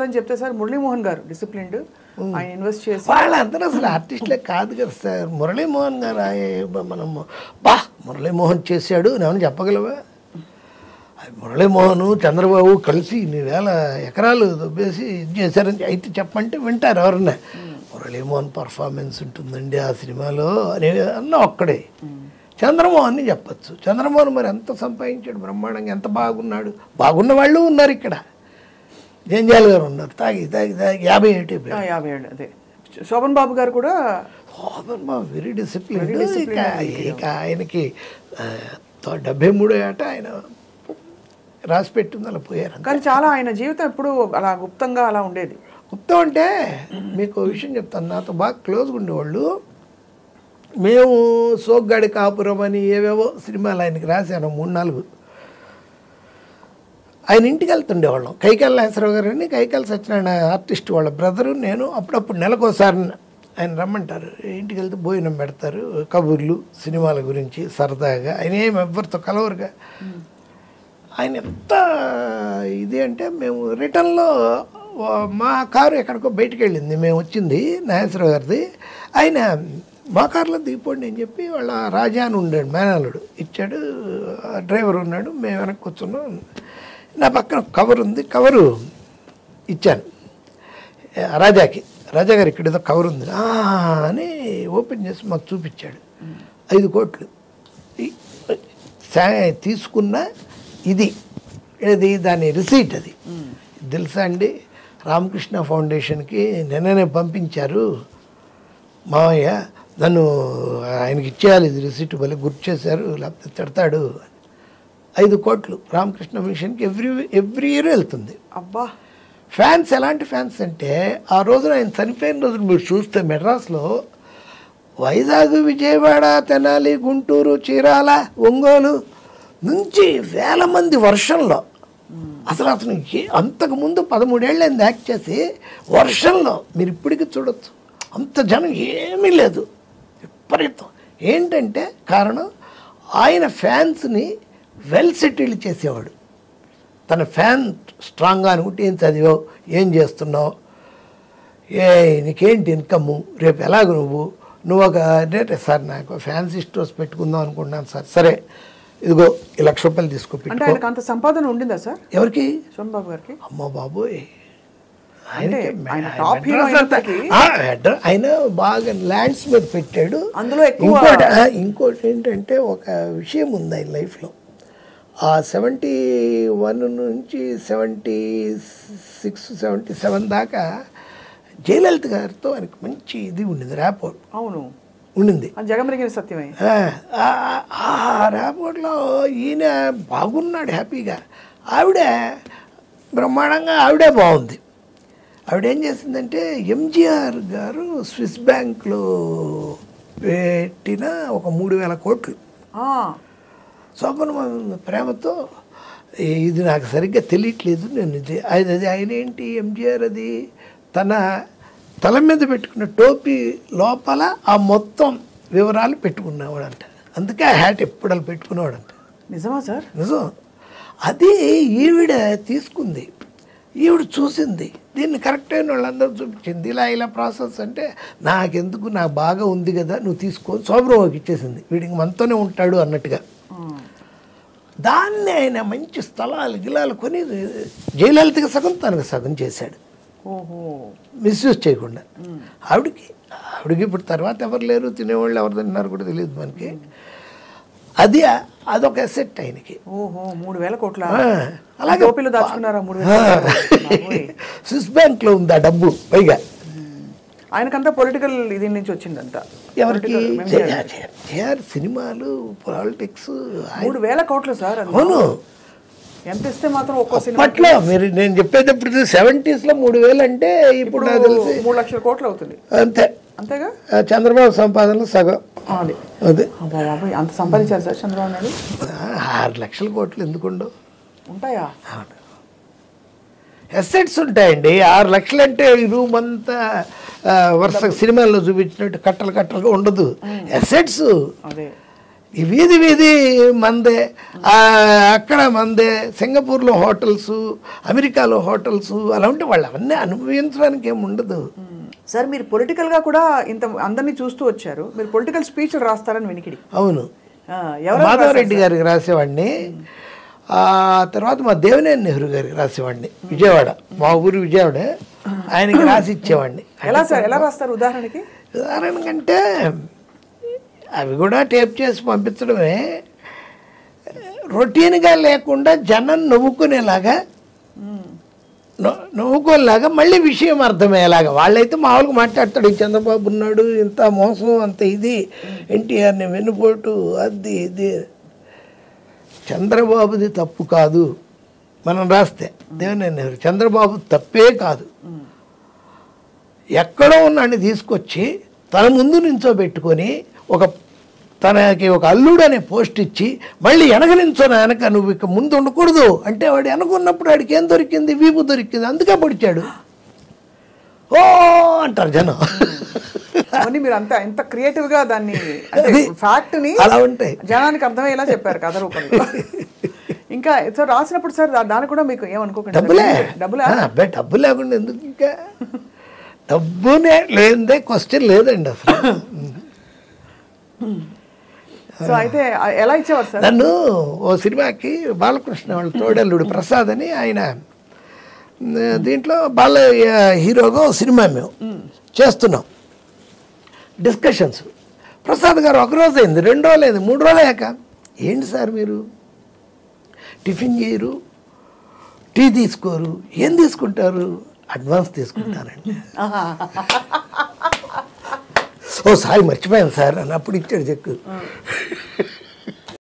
అని చెప్తే సార్ మురళీమోహన్ గారు డిసిప్లిన్డ్, ఆయన ఇన్వెస్ట్ చేసి వాళ్ళందరూ అసలు ఆర్టిస్టులే కాదు కదా సార్. మురళీమోహన్ గారు మనము మురళీమోహన్ చేశాడు నేను చెప్పగలవా? మురళీమోహన్ చంద్రబాబు కలిసి ఇన్ని వేల ఎకరాలు దొబ్బేసి ఇది చేశారని అయితే చెప్పంటే వింటారు ఎవరన్నా. మురళీమోహన్ పర్ఫార్మెన్స్ ఉంటుందండి ఆ సినిమాలో అనే అన్న ఒక్కడే. చంద్రమోహన్ అని చెప్పచ్చు. చంద్రమోహన్ మరి ఎంత సంపాదించాడు బ్రహ్మాండంగా, ఎంత బాగున్నాడు. బాగున్న వాళ్ళు ఉన్నారు ఇక్కడ. జంజాల్ గారు ఉన్నారు, తాగి తాగి తాగి 57 57. అదే శోభన్ బాబు గారు కూడా. శోభన్ బాబు వెరీ డిసిప్లిన్. ఇక ఆయనకి 73 ఏట ఆయన రాసి పెట్టింది, అలా పోయారు. కానీ చాలా ఆయన జీవితం ఎప్పుడు అలా గుప్తంగా అలా ఉండేది. గుప్తం అంటే మీకు విషయం చెప్తాను, నాతో బాగా క్లోజ్గా ఉండేవాళ్ళు. మేము సోగ్గాడి కాపురం అని ఏవేవో సినిమాలు ఆయనకి రాశాను 3-4. ఆయన ఇంటికి వెళ్తుండేవాళ్ళం. కైకాల నాగేశ్వరరావు గారు అని కైకాల సత్యనారాయణ ఆర్టిస్ట్ వాళ్ళ బ్రదరు, నేను అప్పుడప్పుడు నెలకోసారి ఆయన రమ్మంటారు. ఇంటికి వెళ్తే భోజనం పెడతారు, కబుర్లు సినిమాల గురించి సరదాగా. ఆయన ఏమి ఎవరితో కలవరుగా. ఆయన ఎంత ఇది అంటే మేము రిటర్న్లో మా కారు ఎక్కడికో బయటికి వెళ్ళింది, మేము వచ్చింది నాగేశ్వరరావు గారిది. ఆయన మా కారులో దిగిపోండి అని చెప్పి వాళ్ళ రాజా అని ఉండాడు మేనల్లుడు ఇచ్చాడు. డ్రైవర్ ఉన్నాడు, మేము వెనక్కి కూర్చున్నాం. నా పక్కన కవర్ ఉంది, కవరు ఇచ్చాను రాజాకి. రాజా గారు ఇక్కడ ఏదో కవర్ ఉంది అని ఓపెన్ చేసి మాకు చూపించాడు. 5 కోట్లు తీసుకున్న ఇది దాని రిసీట్. అది తెలుసా అండి, రామకృష్ణ ఫౌండేషన్కి నిన్ననే పంపించారు మావయ్య, నన్ను ఆయనకి ఇచ్చేయాలి ఇది రిసీట్, భలే గుర్తు చేశారు లేకపోతే తిడతాడు. 5 కోట్లు రామకృష్ణ మిషన్కి ఎవ్రీ ఇయర్ వెళ్తుంది. అబ్బా, ఫ్యాన్స్ ఎలాంటి ఫ్యాన్స్ అంటే ఆ రోజున ఆయన చనిపోయిన రోజున మీరు చూస్తే మెడ్రాస్లో వైజాగ్, విజయవాడ, తెనాలి, గుంటూరు, చీరాల, ఒంగోలు నుంచి వేల మంది వర్షంలో. అసలు అతను అంతకుముందు 13 ఏళ్ళైంది యాక్ట్ చేసి, వర్షంలో మీరు ఇప్పటికీ చూడొచ్చు అంత జనం ఏమీ లేదు, విపరీతం. ఏంటంటే కారణం ఆయన ఫ్యాన్స్ని వెల్ సెటిల్ చేసేవాడు. తన ఫ్యాన్ స్ట్రాంగ్గా అనుకుంటే ఏం చదివావు, ఏం చేస్తున్నావు, నీకేంటి ఇన్కమ్, రేపు ఎలాగ నువ్వు ఒక రేట్ సార్ నాకు ఫ్యాన్సీ స్టోర్స్ పెట్టుకుందాం అనుకుంటున్నాను సార్. సరే ఇదిగో 1 లక్ష రూపాయలు తీసుకో. అంటే ఆయనకు అంత సంపాదన ఉండిందా సార్? ఎవరికి? శోభన్ బాబు గారికి. అమ్మ బాబోయ్, ఆయన బాగా ల్యాండ్స్ మీద పెట్టాడు. అందులో ఇంకోటి ఏంటంటే ఒక విషయం ఉంది ఆయన లైఫ్లో. ఆ 71 నుంచి 76, 77 దాకా జయలలిత గారితో ఆయనకు మంచి ఇది ఉండింది, ర్యాపోర్ట్. అవును, ఉండింది. జగమరిగిన సత్యమే. ఆ ర్యాపోర్ట్లో ఈయన బాగున్నాడు హ్యాపీగా, ఆవిడ బ్రహ్మాండంగా, ఆవిడే బాగుంది. ఆవిడేం చేసిందంటే ఎంజీఆర్ గారు స్విస్ బ్యాంక్లో పెట్టిన ఒక 3,000 కోట్లు శోభన్ ప్రేమతో, ఇది నాకు సరిగ్గా తెలియట్లేదు నేను ఇది ఆయన ఏంటి ఎంజీఆర్ అది తన తల మీద పెట్టుకున్న టోపీ లోపల ఆ మొత్తం వివరాలు పెట్టుకునేవాడంట. అందుకే ఆ హ్యాట్ ఎప్పుడు అలా పెట్టుకునేవాడంట. నిజమా సార్? నిజం. అది ఈవిడ తీసుకుంది, ఈవిడ చూసింది, దీన్ని కరెక్ట్ అయిన వాళ్ళందరూ చూపించింది. ఇలా ప్రాసెస్ అంటే నాకెందుకు, నాకు బాగా ఉంది కదా నువ్వు తీసుకొని శోభరావుకి ఇచ్చేసింది. వీడికి మనతోనే ఉంటాడు అన్నట్టుగా. దాన్ని ఆయన మంచి స్థలాలు గిలాలు కొని జయలలితకి సగం తనకు సగం చేశాడు, మిస్యూజ్ చేయకుండా. ఆవిడకి ఇప్పుడు తర్వాత ఎవరు లేరు, తినేవాళ్ళు ఎవరు తిన్నారు కూడా తెలియదు మనకి. అదొక అసెట్ ఆయనకి. 3,000 కోట్ల. అలాగే స్విస్ బ్యాంక్లో ఉంది ఆ డబ్బు. పైగా ఆయనకంతా పొలిటికల్ ఇది నుంచి వచ్చిందంట. ఎవరికి? సినిమాలు, పాలిటిక్స్. 3,000 కోట్లు సార్. అవును. ఎంత ఇస్తే మాత్రం ఒక్కో సినిమా అప్పట్లో మీరు నేను చెప్పేటప్పుడు 70s లో 3,000 అంటే ఇప్పుడు నాకు తెలిసి 3 లక్షల కోట్లు అవుతుంది. అంతేగా చంద్రబాబు సంపాదనలో సగం. అదే అంత సంపాదించారు సార్ చంద్రబాబు నాయుడు. 6 లక్షల కోట్లు ఎందుకుండవు? ఉంటాయా? ఎసెట్స్ ఉంటాయండి. 6 లక్షలు అంటే ఈ రూమ్ అంతా వరుస సినిమాల్లో చూపించినట్టు కట్టలుగా ఉండదు. ఎసెట్స్. అదే ఈ వీధి వీధి మందే, అక్కడ మందే, సింగపూర్లో హోటల్స్, అమెరికాలో హోటల్స్, అలా ఉంటే వాళ్ళు అవన్నీ అనుభవించడానికి ఏమి ఉండదు. సార్ మీరు పొలిటికల్గా కూడా ఇంత అందరినీ చూస్తూ వచ్చారు, మీరు పొలిటికల్ స్పీచ్లు రాస్తారని వినికిడి. అవును, మాధవరెడ్డి గారికి రాసేవాడిని, ఆ తర్వాత మా దేవినేని నెహ్రూ గారికి రాసేవాడిని, విజయవాడ, మా ఊరు విజయవాడ, ఆయనకి రాసి ఇచ్చేవాడిని. ఎలా సార్, ఎలా రాస్తారు ఉదాహరణకి? ఉదాహరణకంటే అవి కూడా టేప్ చేసి పంపించడమే, రొటీన్గా లేకుండా జనం నవ్వుకునేలాగా, నవ్వుకోలేలాగా, మళ్ళీ విషయం అర్థమయ్యేలాగా. వాళ్ళైతే మామూలుగా మాట్లాడతాడు, చంద్రబాబు ఉన్నాడు, ఇంత మోసం, అంత ఇది, ఎన్టీఆర్ని వెన్నుపోటు, అది ఇది. చంద్రబాబుది తప్పు కాదు మనం రాస్తే, దేవినేని నెహ్రూ చంద్రబాబు తప్పే కాదు, ఎక్కడో ఉన్నాడిని తీసుకొచ్చి తన ముందు నించోబెట్టుకొని తనకి ఒక అల్లుడు అనే పోస్ట్ ఇచ్చి మళ్ళీ వెనక నించోని, వెనక నువ్వు ఇక ముందు ఉండకూడదు అంటే, వాడు వెనకున్నప్పుడు వాడికి ఏం దొరికింది? వీపు దొరికింది, అందుకే పొడిచాడు. ఓ అంటారు జనం. అవన్నీ మీరు అంత ఎంత క్రియేటివ్గా దాన్ని, ఫ్యాక్ట్ని అలా ఉంటాయి, జనానికి అర్థమయ్యేలా చెప్పారు కథ రూపంలో. ఇంకా సార్ రాసినప్పుడు సార్ దానికి కూడా మీకు ఏమనుకోకండి, డబ్బు లేకుండా ఎందుకు, ఇంకా డబ్బునే లేదే క్వశ్చన్ లేదండి అసలు. సో అయితే ఎలా ఇచ్చేవారు సార్? నన్ను ఓ సినిమాకి బాలకృష్ణ వాళ్ళ తోడల్లుడు ప్రసాద్ అని, ఆయన దీంట్లో బాల హీరోగా సినిమా మేము చేస్తున్నాం, డిస్కషన్స్. ప్రసాద్ గారు ఒకరోజు అయింది, 2 రోజులు అయింది, 3 రోజులు అయ్యాక, ఏంటి సార్ మీరు టిఫిన్ చేయరు, టీ తీసుకోరు, ఏం తీసుకుంటారు? అడ్వాన్స్ తీసుకుంటానండి. ఓ సారీ మర్చిపోయాను సార్ అని అప్పుడు ఇచ్చాడు చెక్కు.